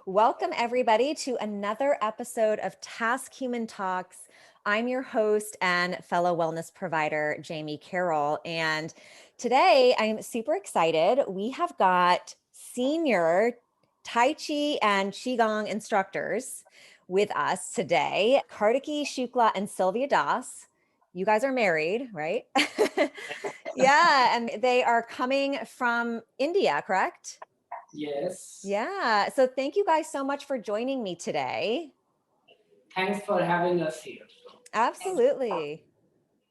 Welcome, everybody, to another episode of TaskHuman Talks. I'm your host and fellow wellness provider, Jamie Carroll. And today I'm super excited. We have got senior Tai Chi and Qigong instructors with us today, Kartikey, Shukla, and Sylvia Das. You guys are married, right? Yeah, and they are coming from India, correct? Yes. Yeah. So thank you guys so much for joining me today. Thanks for having us here. Absolutely.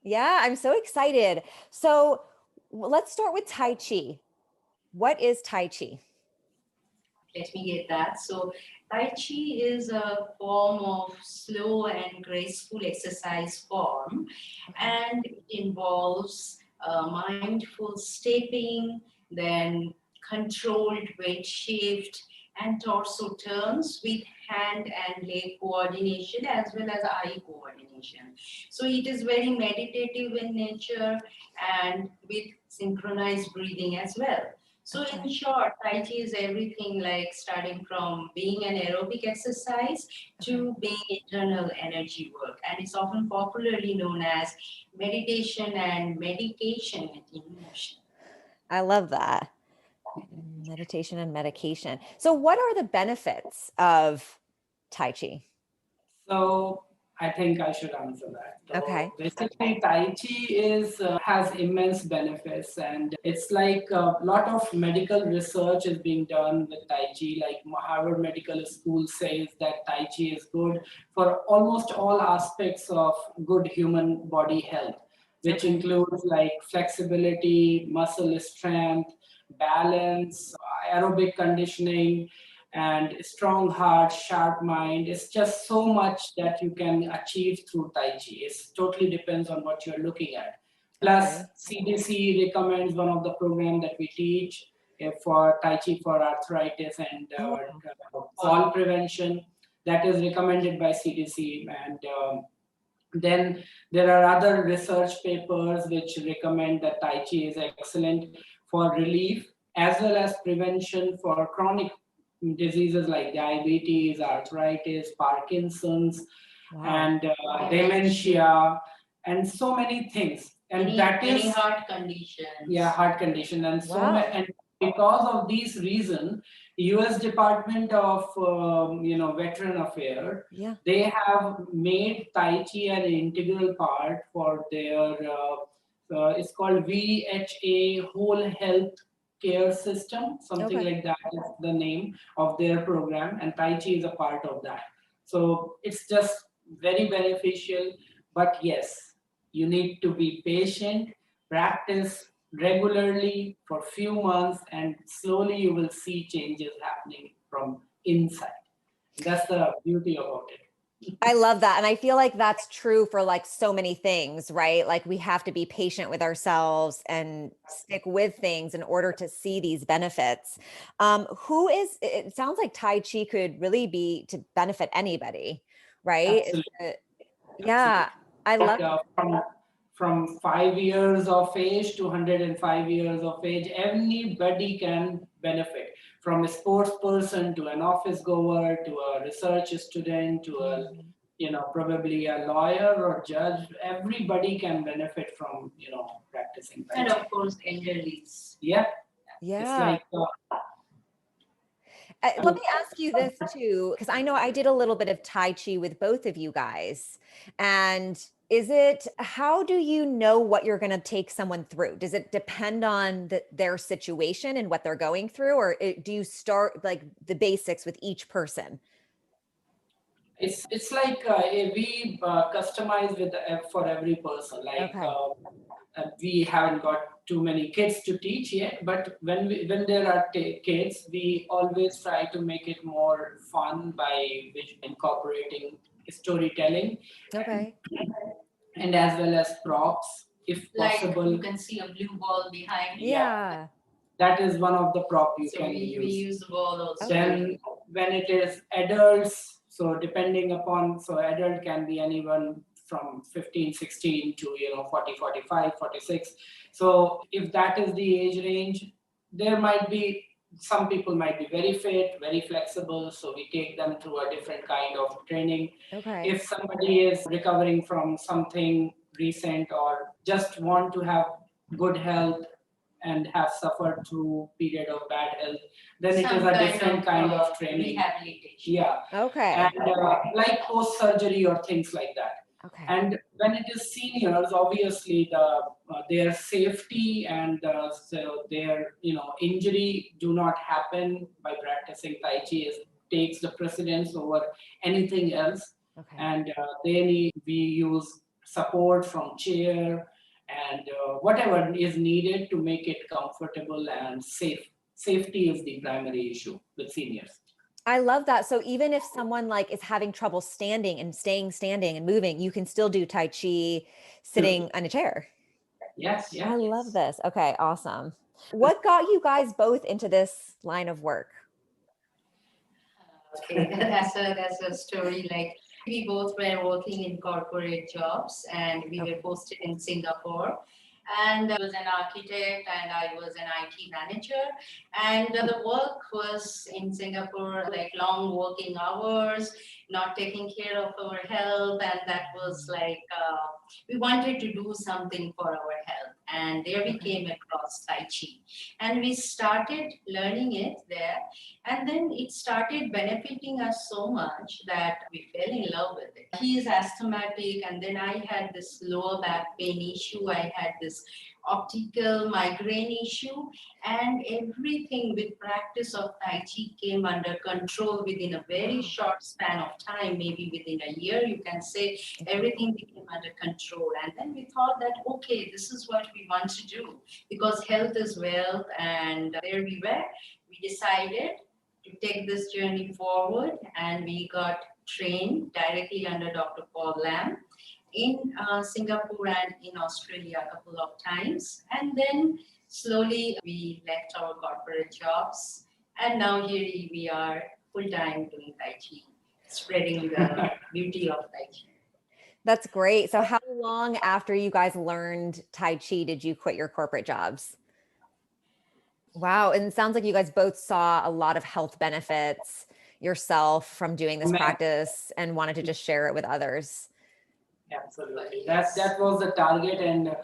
Yeah, I'm so excited. So let's start with Tai Chi. What is Tai Chi? Let me get that. So, Tai Chi is a form of slow and graceful exercise form, and it involves mindful stepping, then controlled weight shift, and torso turns with hand and leg coordination as well as eye coordination. So, it is very meditative in nature and with synchronized breathing as well. So in short, Tai Chi is everything like starting from being an aerobic exercise to being internal energy work. And it's often popularly known as meditation and medication with emotion. I love that. Meditation and medication. So what are the benefits of Tai Chi? So I think I should answer that. So Okay. basically, Tai Chi has immense benefits, and it's like a lot of medical research is being done with Tai Chi. Like Harvard Medical School says that Tai Chi is good for almost all aspects of good human body health, which includes like flexibility, muscle strength, balance, aerobic conditioning, and strong heart, sharp mind. It's just so much that you can achieve through Tai Chi. It totally depends on what you're looking at. Plus, CDC recommends one of the program that we teach for Tai Chi for arthritis and fall prevention. That is recommended by CDC. And then there are other research papers which recommend that Tai Chi is excellent for relief as well as prevention for chronic diseases like diabetes, arthritis, Parkinson's, and dementia, and so many things. And Many heart conditions. Yeah, heart condition, and and because of these reasons, U.S. Department of Veteran Affairs, they have made Tai Chi an integral part for their. It's called VHA, Whole Health Care System, something like that is the name of their program, and Tai Chi is a part of that. So it's just very beneficial. But yes, you need to be patient, practice regularly for few months, and slowly you will see changes happening from inside. That's the beauty about it. I love that. And I feel like that's true for like so many things, right? Like we have to be patient with ourselves and stick with things in order to see these benefits. It sounds like Tai Chi could really be to benefit anybody, right? Absolutely. Yeah. I love from 5 years of age to 105 years of age, anybody can benefit, from a sports person to an office goer to a research student to a probably a lawyer or judge. Everybody can benefit from practicing Tai Chi. And of course, elderlies. Yeah. Yeah. It's like let me ask you this too, because I know I did a little bit of Tai Chi with both of you guys. And how do you know what you're going to take someone through? Does it depend on their situation and what they're going through? Or do you start like the basics with each person? it's like we customize with for every person. Like we haven't got too many kids to teach yet, but when there are kids, we always try to make it more fun by incorporating storytelling, and as well as props, if possible. Like you can see a blue ball behind. Yeah. That is one of the prop you can use. We use the ball also. Then when it is adults, so depending upon, so adult can be anyone from 15, 16 to 40, 45, 46. So if that is the age range, there might be some people might be very fit, very flexible, so we take them through a different kind of training. Okay. If somebody is recovering from something recent or just want to have good health and have suffered through period of bad health, then it is a different kind of training. Rehabilitation. Yeah. Okay. And like post surgery or things like that. Okay. And when it is seniors, obviously their safety and so their injury do not happen by practicing Tai Chi. It takes the precedence over anything else. Okay. And we use support from chair and whatever is needed to make it comfortable and safe. Safety is the primary issue with seniors. I love that. So even if someone like is having trouble standing and staying standing and moving, you can still do Tai Chi sitting on a chair. Yes, yes. I love this. Okay, awesome. What got you guys both into this line of work? Okay, that's a story. Like we both were working in corporate jobs, and we were posted in Singapore. And I was an architect, and I was an IT manager. And the work was in Singapore, like long working hours, not taking care of our health, and that was like we wanted to do something for our health. And there we came across Tai Chi, and we started learning it there. And then it started benefiting us so much that we fell in love with it. He is asthmatic, and then I had this lower back pain issue. I had this optical migraine issue, and everything with practice of Tai Chi came under control within a very short span of time, maybe within a year, you can say everything became under control. And then we thought that, okay, this is what we want to do because health is wealth, and there we were. We decided to take this journey forward, and we got trained directly under Dr. Paul Lam in Singapore and in Australia a couple of times. And then slowly we left our corporate jobs, and now here we are full-time doing Tai Chi, spreading the beauty of Tai Chi. That's great. So how long after you guys learned Tai Chi did you quit your corporate jobs? Wow. And it sounds like you guys both saw a lot of health benefits yourself from doing this practice and wanted to just share it with others. Absolutely. That was the target, and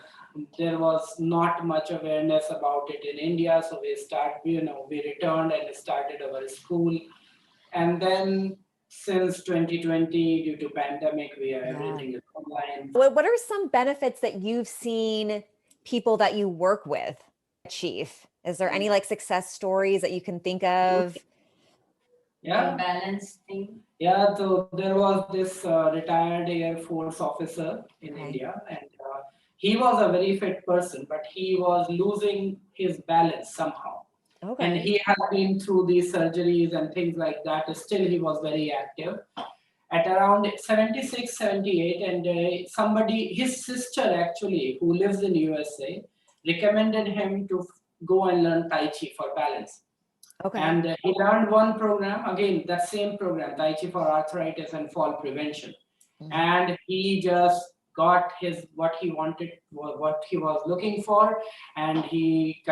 there was not much awareness about it in India. So we returned and started our school. And then since 2020, due to pandemic, everything is online. What are some benefits that you've seen people that you work with achieve? Is there any like success stories that you can think of? Yeah. Balance thing. Yeah, so there was this retired Air Force officer in India, and he was a very fit person, but he was losing his balance somehow. Okay. And he had been through these surgeries and things like that. Still, he was very active. At around 76, 78, and his sister actually, who lives in USA, recommended him to go and learn Tai Chi for balance. Okay. And he learned one program, again, that same program, Tai Chi for arthritis and fall prevention. Mm-hmm. And he just got what he wanted, what he was looking for, and he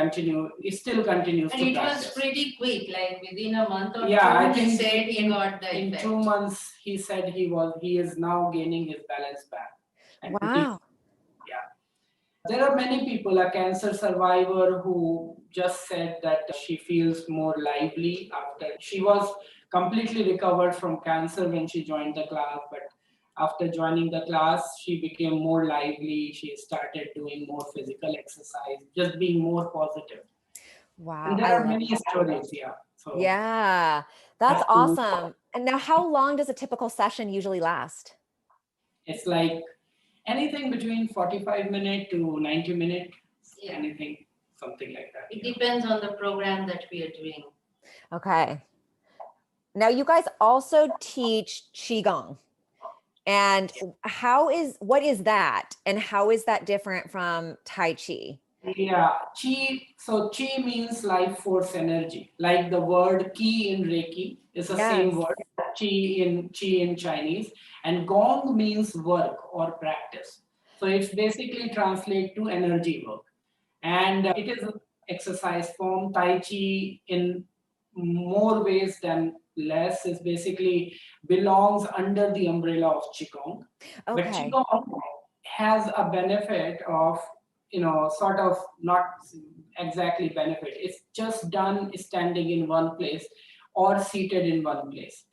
still continues and to it practice. Was pretty quick, like within a month or two, I think he said he got the in effect. 2 months, he said he is now gaining his balance back. And wow. There are many people, a cancer survivor who just said that she feels more lively after she was completely recovered from cancer when she joined the class, but after joining the class, she became more lively. She started doing more physical exercise, just being more positive. Wow. And there are many stories, So yeah, that's awesome. And now how long does a typical session usually last? It's like anything between 45 minutes to 90 minutes, anything, something like that. It depends on the program that we are doing. Okay. Now you guys also teach Qigong. And what is that? And how is that different from Tai Chi? Yeah, so Qi means life force energy. Like the word Qi in Reiki is the same word, Qi in Chinese. And Gong means work or practice. So it's basically translate to energy work. And it is exercise form. Tai Chi in more ways than less is basically belongs under the umbrella of Qigong. But Okay. Qigong has a benefit of, sort of not exactly benefit. It's just done standing in one place or seated in one place.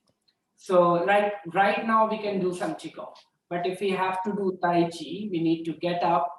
So like right now we can do some Qigong. But if we have to do Tai Chi, we need to get up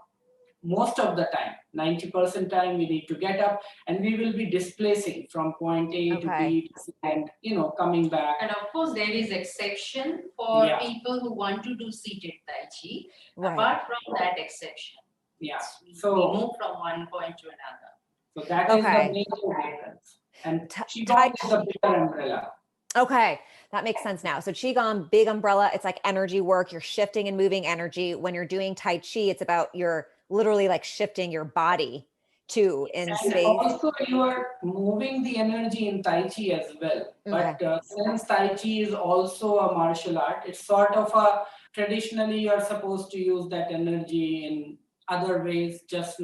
most of the time, 90% time we need to get up, and we will be displacing from point A to Okay. B and coming back. And of course, there is exception for Yeah. people who want to do seated Tai Chi. Right. Apart from that exception, Yeah. we So move from one point to another. so that is Okay. the major difference. And Tai Qigong is the bigger umbrella. Okay, that makes sense now. So Qigong, big umbrella, it's like energy work. You're shifting and moving energy. When you're doing Tai Chi, it's about you're literally like shifting your body to in Yes. And space. also you are moving the energy in Tai Chi as well. But since Tai Chi is also a martial art, it's sort of a traditionally you're supposed to use that energy in other ways, just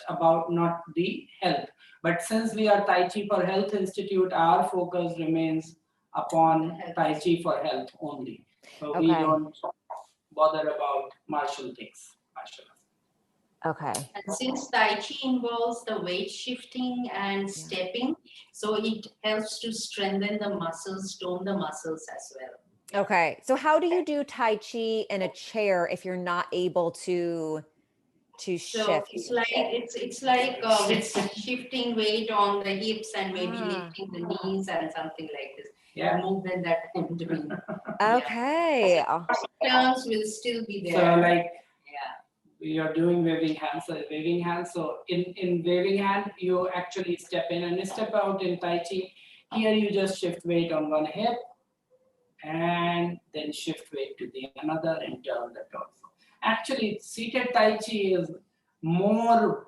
about not the health. But since we are Tai Chi for Health Institute, our focus remains upon Tai Chi for health only. So we don't bother about martial things, martial arts. Okay. And since Tai Chi involves the weight shifting and stepping, so it helps to strengthen the muscles, tone the muscles as well. Okay. So how do you do Tai Chi in a chair if you're not able to So shift? it's like it's shifting weight on the hips and maybe lifting the knees and something like this. Yeah. The movement that I'm doing. Okay. Turns will still be there. So like we are doing waving hands. So in waving hand, you actually step in and step out in Tai Chi. Here you just shift weight on one hip and then shift weight to the another and turn the torso. Actually, seated Tai Chi is more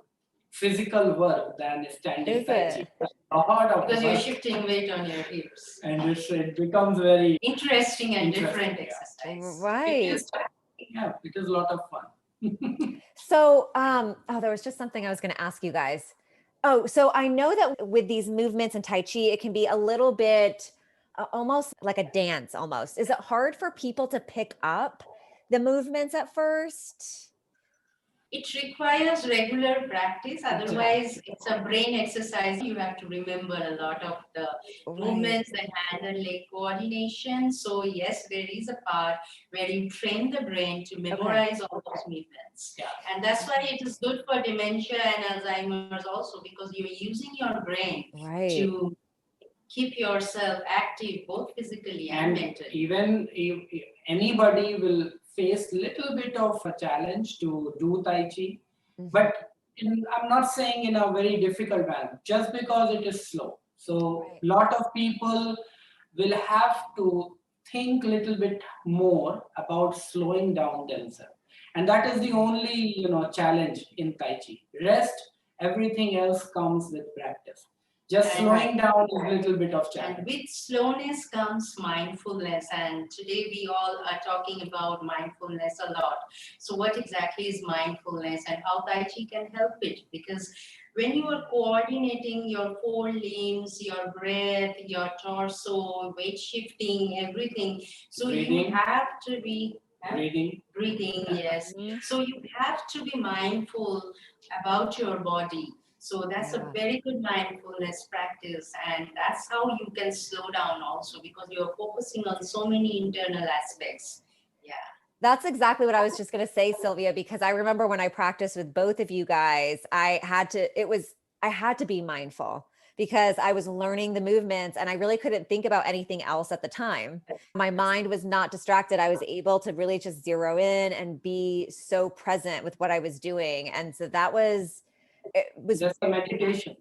physical work than standing Tai Chi. Because you're shifting weight on your hips. And it becomes very interesting and different exercise. Right. It is a lot of fun. So, there was just something I was going to ask you guys. Oh, so I know that with these movements in Tai Chi, it can be a little bit almost like a dance almost. Is it hard for people to pick up the movements at first? It requires regular practice. Otherwise, it's a brain exercise. You have to remember a lot of the movements, the hand and leg coordination. So yes, there is a part where you train the brain to memorize all those movements. Yeah. And that's why it is good for dementia and Alzheimer's also, because you're using your brain to keep yourself active both physically and mentally. Even if anybody will face little bit of a challenge to do Tai Chi, but I'm not saying in a very difficult manner, just because it is slow. So lot of people will have to think little bit more about slowing down themselves. And that is the only, challenge in Tai Chi. Rest, everything else comes with practice. Just slowing down is a little bit of challenge. And with slowness comes mindfulness. And today we all are talking about mindfulness a lot. So what exactly is mindfulness and how Tai Chi can help it? Because when you are coordinating your four limbs, your breath, your torso, weight shifting, everything, so you have to be breathing, yes. So you have to be mindful about your body. So that's a very good mindfulness practice, and that's how you can slow down also, because you're focusing on so many internal aspects. Yeah. That's exactly what I was just going to say, Sylvia, because I remember when I practiced with both of you guys, I had to be mindful because I was learning the movements and I really couldn't think about anything else at the time. My mind was not distracted. I was able to really just zero in and be so present with what I was doing. And so it was just a meditation.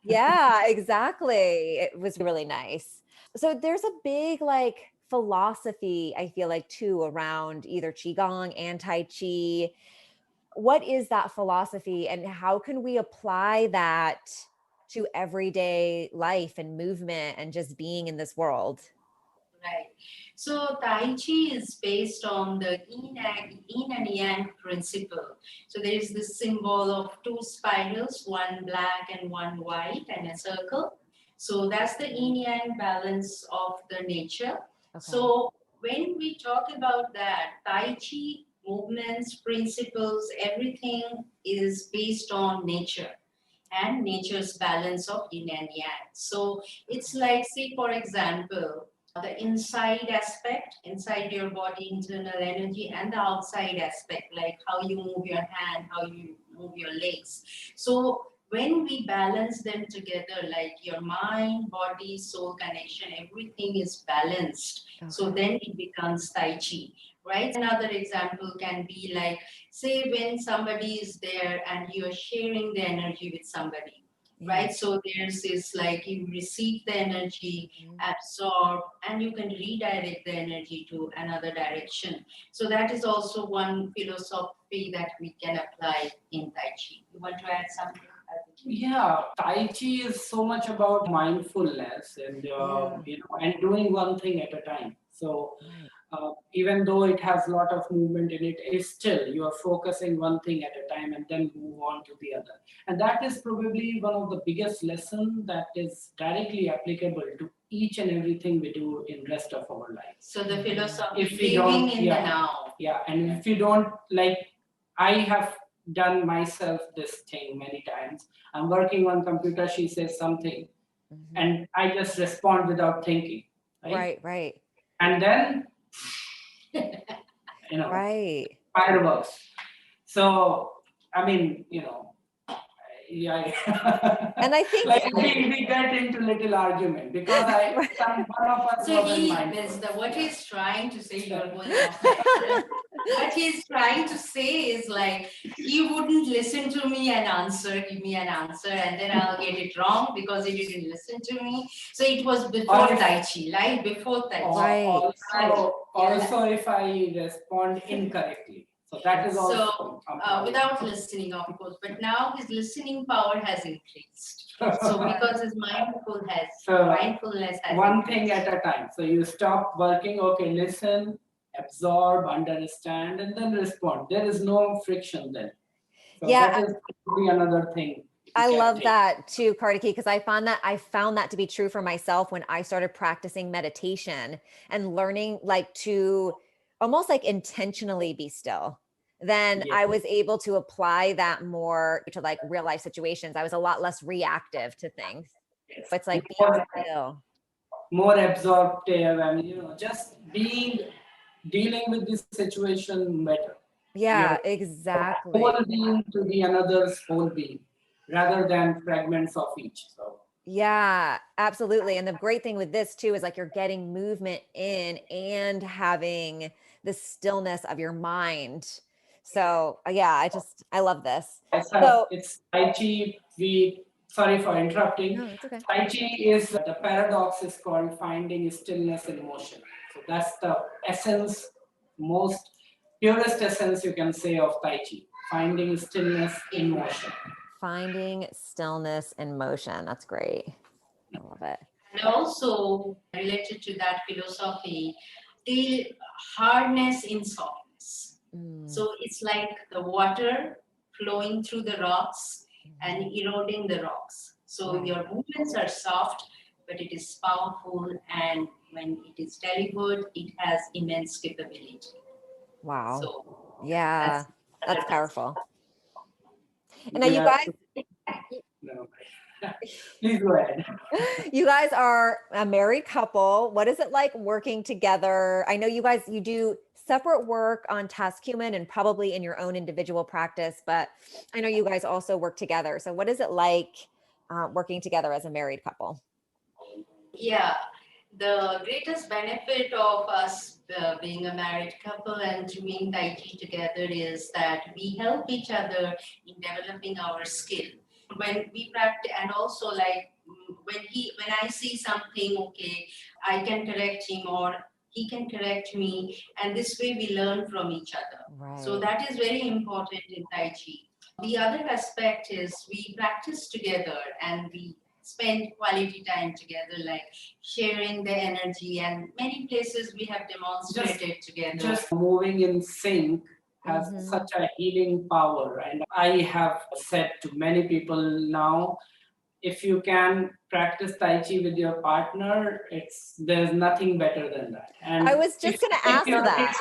Yeah, exactly. It was really nice. So there's a big philosophy, I feel like, too, around either Qigong and Tai Chi. What is that philosophy and how can we apply that to everyday life and movement and just being in this world? Right. So Tai Chi is based on the yin and yang principle. So there is this symbol of two spirals, one black and one white, and a circle. So that's the yin yang balance of the nature. Okay. So when we talk about that, Tai Chi movements, principles, everything is based on nature and nature's balance of yin and yang. So it's like, say, for example, the inside aspect, inside your body, internal energy, and the outside aspect, like how you move your hand, how you move your legs. So when we balance them together, like your mind, body, soul connection, everything is balanced. Okay. So then it becomes Tai Chi, right? Another example can be like, say, when somebody is there and you're sharing the energy with somebody, right? So there's this like you receive the energy, absorb, and you can redirect the energy to another direction. So that is also one philosophy that we can apply in Tai Chi. You want to add something? Yeah, Tai Chi is so much about mindfulness and and doing one thing at a time. So even though it has a lot of movement in it, it's still you are focusing one thing at a time and then move on to the other. And that is probably one of the biggest lessons that is directly applicable to each and everything we do in rest of our life. So the philosophy, if we don't, living in the now. Yeah, and if you don't, like, I have done myself this thing many times. I'm working on computer, she says something, and I just respond without thinking. Right. And then, Right. fireworks. So, I mean, yeah. And I think like we get into little argument because one of us So wasn't mindful. what he's trying to say, you're going off that. What he's trying to say is like, he wouldn't listen to me and give me an answer, and then I'll get it wrong because he didn't listen to me. So it was before Tai Chi, right? Before Tai Chi. Right. Also, if I respond incorrectly. So that is also without listening, of course. But now his listening power has increased. So because his mindfulness has one increased. thing at a time. So you stop working, okay, listen, absorb, understand, and then respond. There is no friction then. So that is probably another thing. I love that too, Kartikey, because I found that to be true for myself when I started practicing meditation and learning like to almost like intentionally be still. Then I was able to apply that more to like real life situations. I was a lot less reactive to things. It's like being still. More absorptive and just dealing with this situation better. Yeah, exactly. Whole being to the another's whole being rather than fragments of each. So yeah, absolutely. And the great thing with this too is like you're getting movement in and having the stillness of your mind. So yeah, I love this. So it's Tai Chi. Sorry for interrupting. No, it's okay. Tai Chi is the paradox is called finding stillness in motion. So that's the essence, most purest essence you can say of Tai Chi. Finding stillness in motion. Finding stillness in motion. That's great. I love it. And also related to that philosophy, the hardness in softness. So it's like the water flowing through the rocks and eroding the rocks. So your movements are soft, but it is powerful, and when it is delivered, it has immense capability. Wow. So yeah, that's powerful. And now you guys, no. Please go ahead. You guys are a married couple. What is it like working together? I know you do separate work on TaskHuman and probably in your own individual practice, but I know you guys also work together. So what is it like working together as a married couple? Yeah, the greatest benefit of us being a married couple and doing Tai Chi together is that we help each other in developing our skill. When we practice, and also like when I see something, okay, I can correct him or he can correct me, and this way we learn from each other. Right. So that is very important in Tai Chi. The other aspect is we practice together and we spend quality time together, like sharing the energy, and many places we have demonstrated together. Just moving in sync has such a healing power. And I have said to many people now, if you can practice Tai Chi with your partner, there's nothing better than that. And I was just going to ask if your that. kids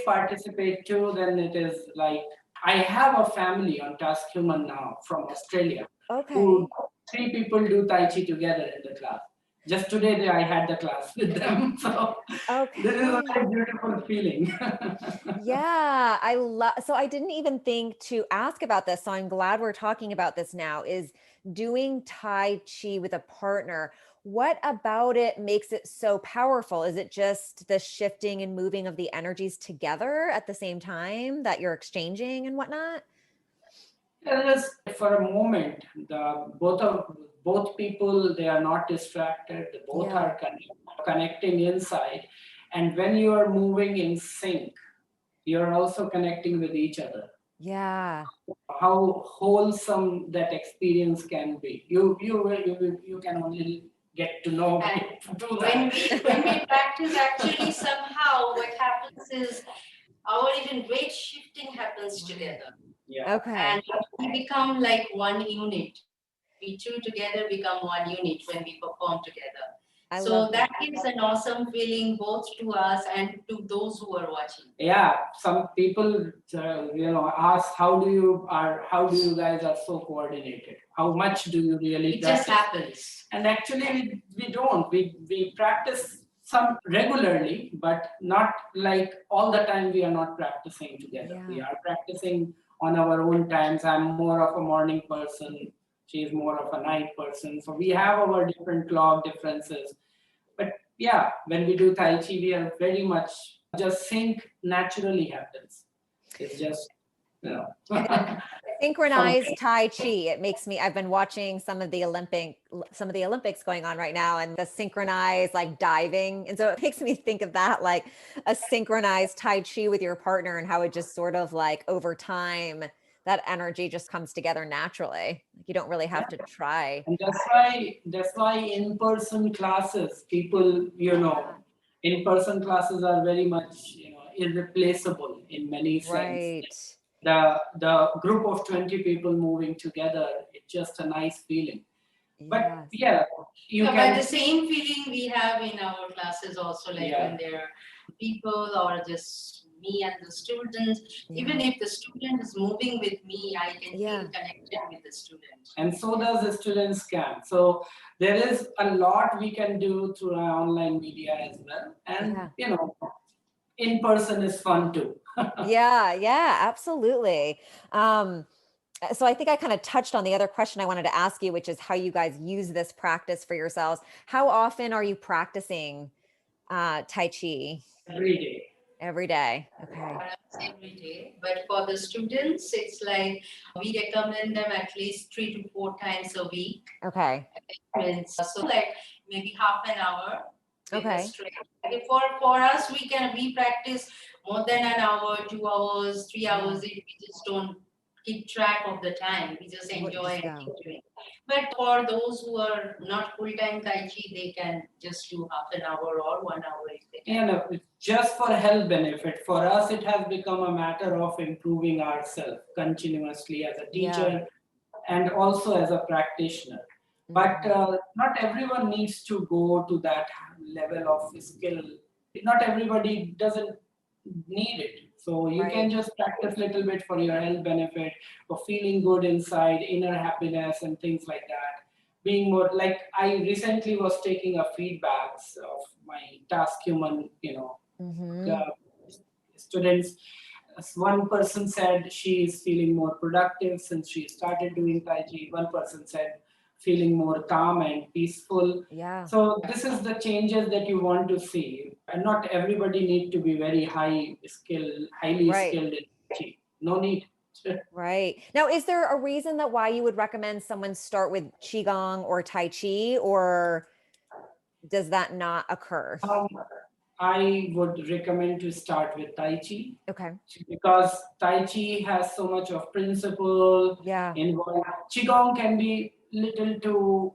participate too, then it is like, I have a family on TaskHuman now from Australia. Okay. Who 3 people do Tai Chi together in the class. Just today I had the class with them. So this is a very beautiful feeling. Yeah, so I didn't even think to ask about this. So I'm glad we're talking about this now, is doing Tai Chi with a partner. What about it makes it so powerful? Is it just the shifting and moving of the energies together at the same time that you're exchanging and whatnot? Just for a moment, both people, they are not distracted. They both are connecting inside, and when you are moving in sync, you're also connecting with each other. Yeah. How wholesome that experience can be. You can only get to know when we practice, actually somehow what happens is our even weight shifting happens together. Yeah. Okay. And we become like one unit. We two together become one unit when we perform together. So that gives an awesome feeling both to us and to those who are watching. Yeah, some people ask, how do you guys are so coordinated? How much do you really It practice? just happens. And actually we don't. We practice some regularly, but not like all the time. We are not practicing together. Yeah. We are practicing on our own times. I'm more of a morning person. She is more of a night person. So we have our different clock differences. But yeah, when we do Tai Chi, we are very much just sync naturally happens. It's just, synchronized Tai Chi. It makes me, I've been watching some of the Olympics going on right now, and the synchronized like diving. And so it makes me think of that, like a synchronized Tai Chi with your partner, and how it just sort of like over time, that energy just comes together naturally. You don't really have to try. And that's why in-person classes, people, in-person classes are very much, irreplaceable in many sense. Right. The group of 20 people moving together, it's just a nice feeling. But but the same feeling we have in our classes also, like when there are people or just me and the students. Even if the student is moving with me, I can feel connected with the student. And so does the students can. So there is a lot we can do through our online media as well. And in person is fun too. Yeah, absolutely. So I think I kind of touched on the other question I wanted to ask you, which is how you guys use this practice for yourselves. How often are you practicing Tai Chi? Every day. Every day. Okay. Every day. But for the students, it's like we recommend them at least 3 to 4 times a week. Okay. So like maybe half an hour. Okay. For us, we practice more than an hour, 2 hours, 3 hours. We just don't keep track of the time. We just enjoy and keep doing. But for those who are not full-time Tai Chi, they can just do half an hour or 1 hour if they can. And just for health benefit, for us it has become a matter of improving ourselves continuously as a teacher and also as a practitioner. But not everyone needs to go to that level of skill. Not everybody doesn't need it. So you can just practice a little bit for your health benefit, for feeling good inside, inner happiness and things like that. Being more like, I recently was taking a feedbacks of my TaskHuman, students. One person said she is feeling more productive since she started doing Tai Chi. One person said feeling more calm and peaceful. Yeah. So this is the changes that you want to see. And not everybody need to be very highly skilled in Tai Chi. No need. Right. Now, is there a reason that why you would recommend someone start with Qigong or Tai Chi, or does that not occur? I would recommend to start with Tai Chi. Okay. Because Tai Chi has so much of principle involved. Qigong can be little too,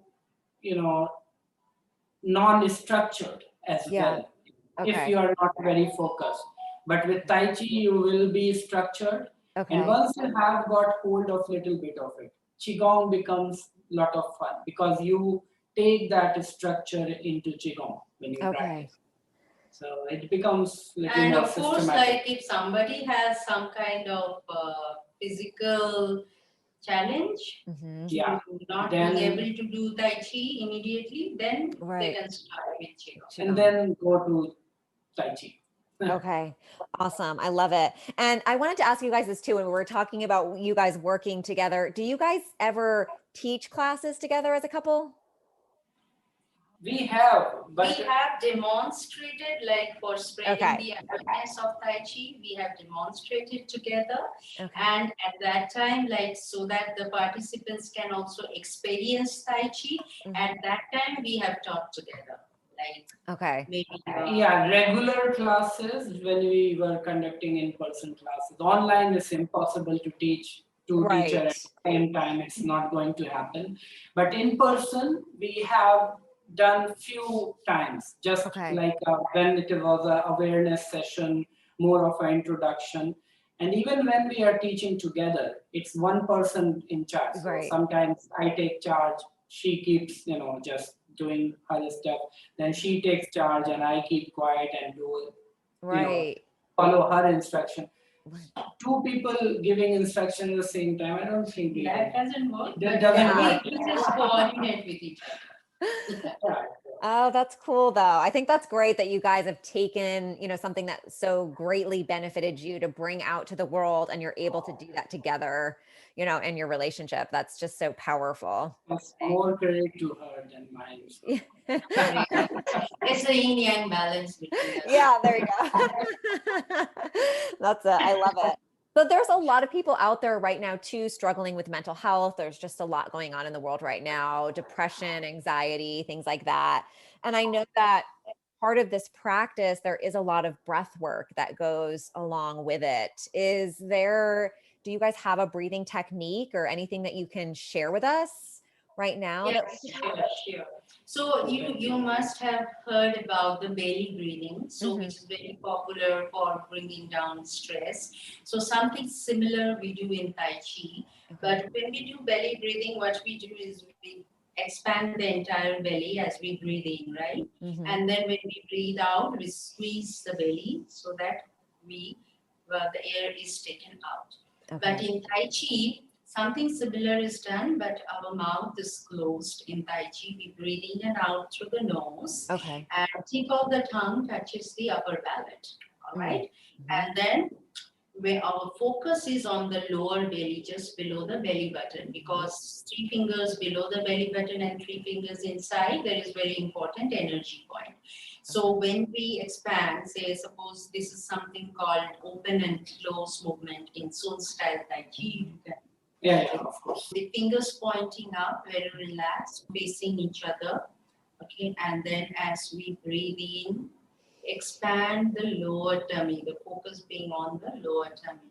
non-structured as Yeah. well, if Okay. you are not very focused. But with Tai Chi, you will be structured. And Okay. once you have got hold of little bit of it, Qigong becomes a lot of fun because you take that structure into Qigong when you Okay. practice. So it becomes little And more of course, systematic. like if somebody has some kind of physical challenge, Mm-hmm. Yeah. not Then being able to do Tai Chi immediately, then they Right. can start with Qigong. and Qigong. then go to Tai Chi. Okay. Awesome. I love it. And I wanted to ask you guys this too. When we were talking about you guys working together, do you guys ever teach classes together as a couple? We have, We but have demonstrated, like for spreading Okay. the awareness of Tai Chi, we have demonstrated together. Okay. And at that time, like so that the participants can also experience Tai Chi, Mhm. at that time we have taught together. Like Okay. maybe yeah, regular classes when we were conducting in-person classes. Online is impossible to teach two teachers Right. at the same time. It's not going to happen. But in person, we have done few times, just Okay. like when it was an awareness session, more of an introduction. And even when we are teaching together, it's one person in charge. So Right. sometimes I take charge, she keeps, just doing her stuff. Then she takes charge and I keep quiet and do, Right. follow her instruction. Two people giving instruction at the same time, I don't think that doesn't work. that but doesn't Yeah. work. we just coordinate with each other. Right. Oh, that's cool though. I think that's great that you guys have taken, something that so greatly benefited you to bring out to the world and you're able to do that together, in your relationship. That's just so powerful. That's more credit to her than mine. So. It's a yin yang balance between us. Yeah, there you go. That's it. I love it. But there's a lot of people out there right now too struggling with mental health. There's just a lot going on in the world right now, depression, anxiety, things like that. And I know that part of this practice, there is a lot of breath work that goes along with it. Do you guys have a breathing technique or anything that you can share with us right now? Yes, sure. So you must have heard about the belly breathing, Mhm. which is very popular for bringing down stress. So something similar we do in Tai Chi. Okay. But when we do belly breathing, what we do is we expand the entire belly as we breathe in, right? Mhm. And then when we breathe out, we squeeze the belly so that the air is taken out. But Okay. in Tai Chi, something similar is done, but our mouth is closed in Tai Chi. We breathe in and out through the nose, Okay. and tip of the tongue touches the upper palate. All right, Mhm. and then where our focus is on the lower belly, just below the belly button, because 3 fingers below the belly button and 3 fingers inside, there is very important energy point. So when we expand, say suppose this is something called open and close movement in Sun style Tai Chi, you can Yeah, of course. the fingers pointing up, very relaxed, facing each other. Okay, and then as we breathe in, expand the lower tummy, the focus being on the lower tummy.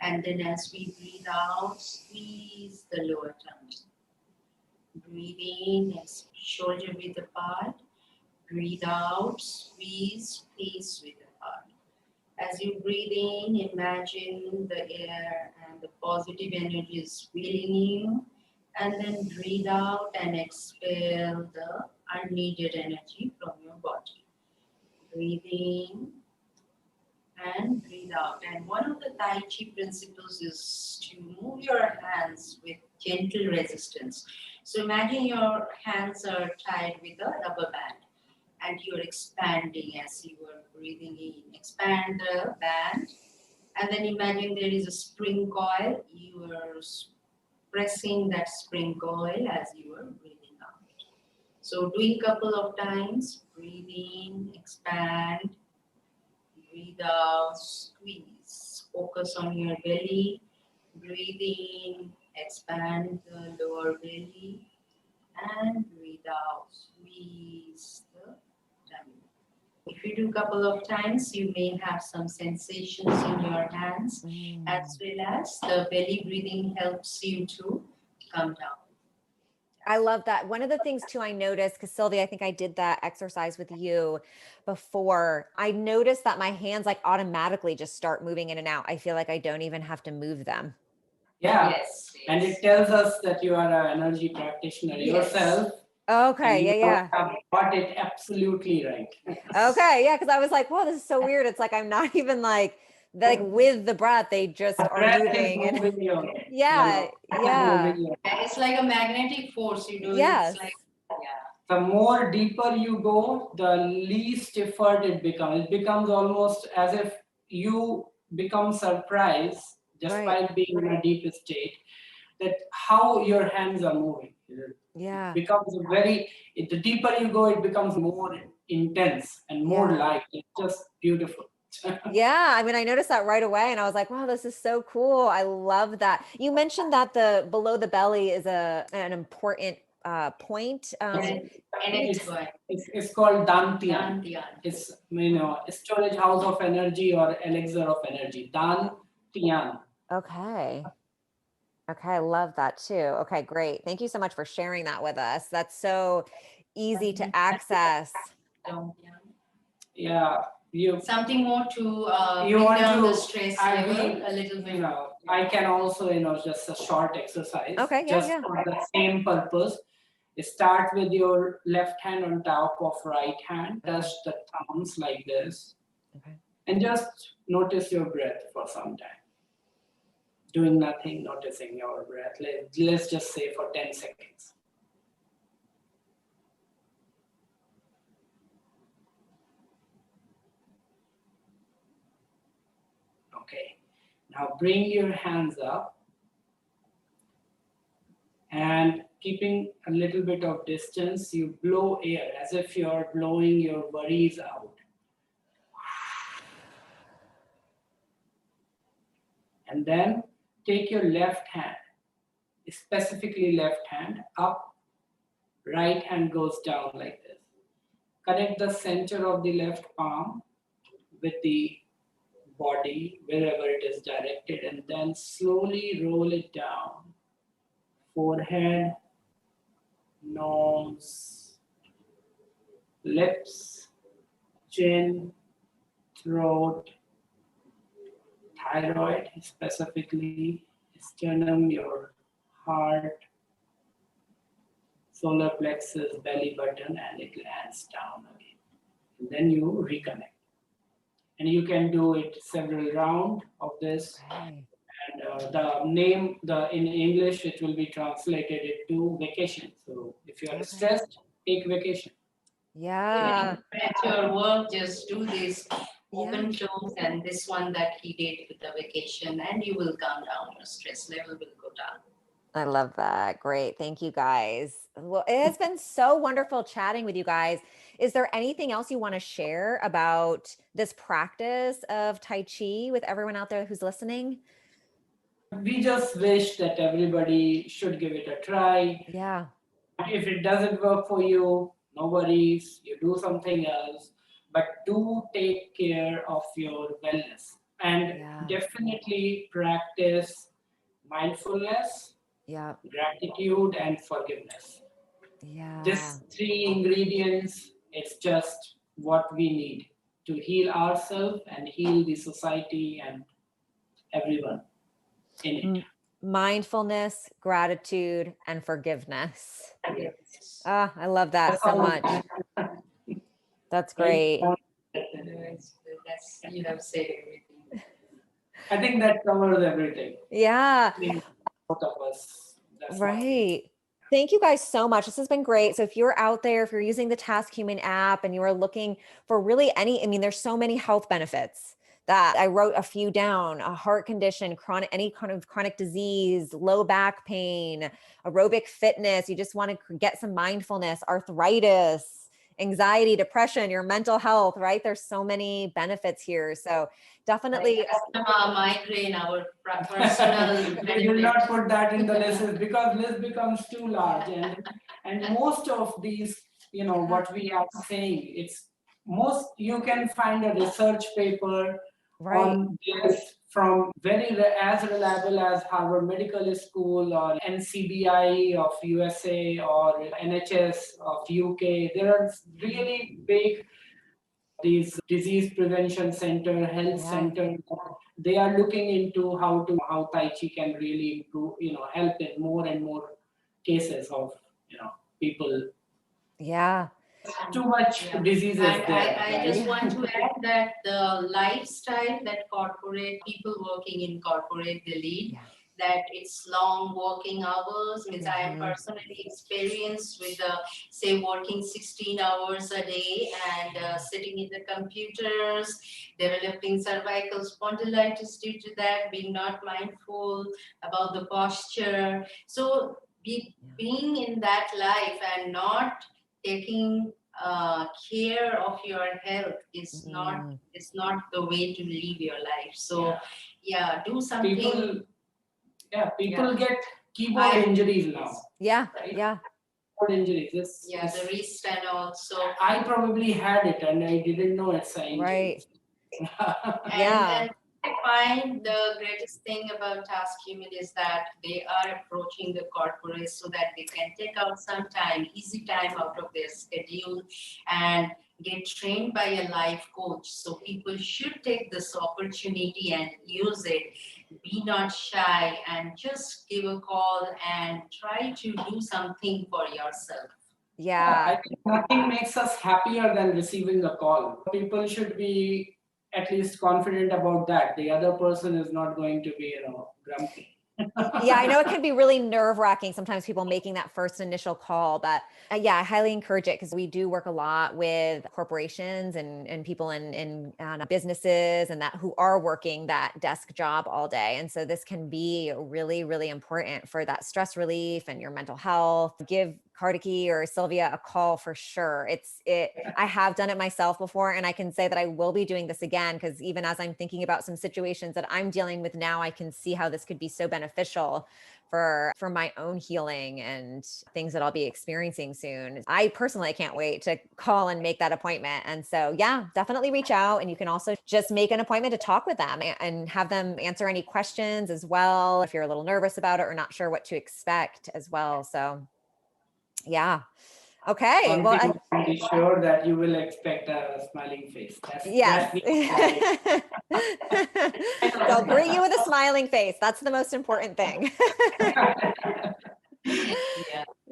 And then as we breathe out, squeeze the lower tummy. Breathe in, shoulder width apart. Breathe out, squeeze, face width apart. As you breathe in, imagine the air and the positive energy is filling you. And then breathe out and expel the unneeded energy from your body. Breathe in and breathe out. And one of the Tai Chi principles is to move your hands with gentle resistance. So imagine your hands are tied with a rubber band and you're expanding as you are breathing in. Expand the band and then imagine there is a spring coil. You are pressing that spring coil as you are breathing out. So doing a couple of times, breathe in, expand, breathe out, squeeze. Focus on your belly. Breathe in, expand the lower belly, and breathe out, squeeze the tummy. If you do a couple of times, you may have some sensations in your hands, as well as the belly breathing helps you to come down. I love that. One of the things too, I noticed, because Sylvia, I think I did that exercise with you before. I noticed that my hands like automatically just start moving in and out. I feel like I don't even have to move them. Yeah. Yes, And yes. it tells us that you are an energy practitioner Yes. yourself. Okay. And you Yeah. have got it absolutely right. Okay. Yeah. Because I was like, whoa, this is so weird. It's like I'm not even like with the breath, they just The are breath is moving. And moving your, yeah. Yeah. moving your. It's like a magnetic force. You do it. Yes. It's like, yeah. The more deeper you go, the least effort it becomes. It becomes almost as if you become surprised just Right. by being in a deep state that how your hands are moving. It Yeah. becomes the deeper you go, it becomes more intense and more Yeah. light. It's just beautiful. Yeah, I mean, I noticed that right away and I was like, wow, this is so cool. I love that. You mentioned that the below the belly is an important point. And It's, it's going. it's called Dantian. Dantian. It's storage house of energy or elixir of energy. Dantian. Okay. Okay, I love that too. Okay, great. Thank you so much for sharing that with us. That's so easy to access. Dantian. Yeah, Something more to you bring want down to. the stress I level mean, a little bit. I can also just a short exercise. Okay, yeah, just yeah. for the same purpose. Start with your left hand on top of right hand. Touch the thumbs like this. Okay. And just notice your breath for some time. Doing nothing, noticing your breath. Let's just say for 10 seconds. Okay. Now bring your hands up and keeping a little bit of distance, you blow air as if you're blowing your worries out. And then take your left hand, specifically left hand, up, right hand goes down like this. Connect the center of the left palm with the body wherever it is directed, and then slowly roll it down. Forehead, nose, lips, chin, throat, thyroid, specifically sternum, your heart, solar plexus, belly button, and it lands down again. And then you reconnect. And you can do it several rounds of this. Okay. And the name, in English, it will be translated into vacation. So if you are stressed, take vacation. Yeah. At your work, just do this Yeah. open close and this one that he did with the vacation, and you will calm down. Your stress level will go down. I love that. Great. Thank you guys. Well, it has been so wonderful chatting with you guys. Is there anything else you want to share about this practice of Tai Chi with everyone out there who's listening? We just wish that everybody should give it a try. Yeah. If it doesn't work for you, no worries, you do something else. But do take care of your wellness and definitely practice mindfulness, Yeah. gratitude, and forgiveness. Yeah. These three ingredients, it's just what we need to heal ourselves and heal the society and everyone in it. Mindfulness, gratitude, and forgiveness. Yes. Ah, I love that so much. That's great. That's, you have said everything. I think that covers everything. Yeah. Both of us. That's Right. Thank you guys so much. This has been great. So if you're out there, if you're using the TaskHuman app and you are looking for really there's so many health benefits that I wrote a few down: a heart condition, any kind of chronic disease, low back pain, aerobic fitness. You just want to get some mindfulness, arthritis, anxiety, depression, your mental health, right? There's so many benefits here. So definitely. Migraine, our personal. We will not put that in the list because list becomes too large, and most of these, what we are saying, it's most you can find a research paper on this from as reliable as Harvard Medical School or NCBI of USA or NHS of UK. There are really big these disease prevention center, health center. They are looking into how Tai Chi can really improve, help in more and more cases of people. Yeah. Too much diseases And there. I just want to add that the lifestyle that corporate people working in corporate they lead, that it's long working hours. Means I am personally experienced with say working 16 hours a day and sitting in the computers, developing cervical spondylitis due to that, being not mindful about the posture. So being in that life and not taking care of your health is not the way to live your life. So do something. People get keyboard injuries now. Right? Keyboard injuries. The wrist and also. I probably had it and I didn't know it's an injury. And I find the greatest thing about TaskHuman is that they are approaching the corporates so that they can take out some time, easy time out of their schedule and get trained by a life coach. So people should take this opportunity and use it. Be not shy and just give a call and try to do something for yourself. I think nothing makes us happier than receiving a call. People should be at least confident about that. The other person is not going to be, grumpy. I know it can be really nerve-wracking sometimes people making that first initial call, but I highly encourage it because we do work a lot with corporations and people in businesses and that who are working that desk job all day. And so this can be really, really important for that stress relief and your mental health. Give Kartikey or Sylvia a call for sure. I have done it myself before, and I can say that I will be doing this again because even as I'm thinking about some situations that I'm dealing with now, I can see how this could be so beneficial for my own healing and things that I'll be experiencing soon. I personally can't wait to call and make that appointment. And so, definitely reach out, and you can also just make an appointment to talk with them and have them answer any questions as well if you're a little nervous about it or not sure what to expect as well. So okay. Well, I'm be sure that you will expect a smiling face. They'll greet you with a smiling face. That's the most important thing.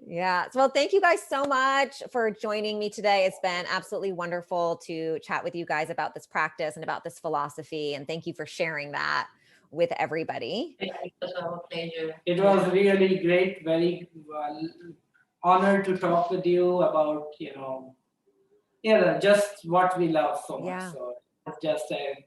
Well, thank you guys so much for joining me today. It's been absolutely wonderful to chat with you guys about this practice and about this philosophy. And thank you for sharing that with everybody. It was our pleasure. It was really great. Very honored to talk with you about, just what we love so much. So it's just a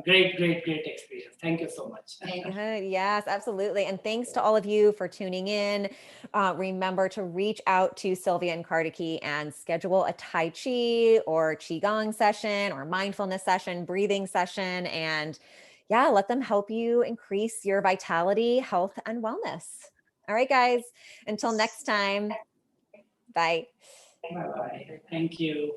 great experience. Thank you so much. Good. Yes, absolutely. And thanks to all of you for tuning in. Remember to reach out to Sylvia and Kartikey and schedule a Tai Chi or Qigong session or mindfulness session, breathing session, and let them help you increase your vitality, health, and wellness. All right, guys, until next time. Bye. Bye-bye. Thank you.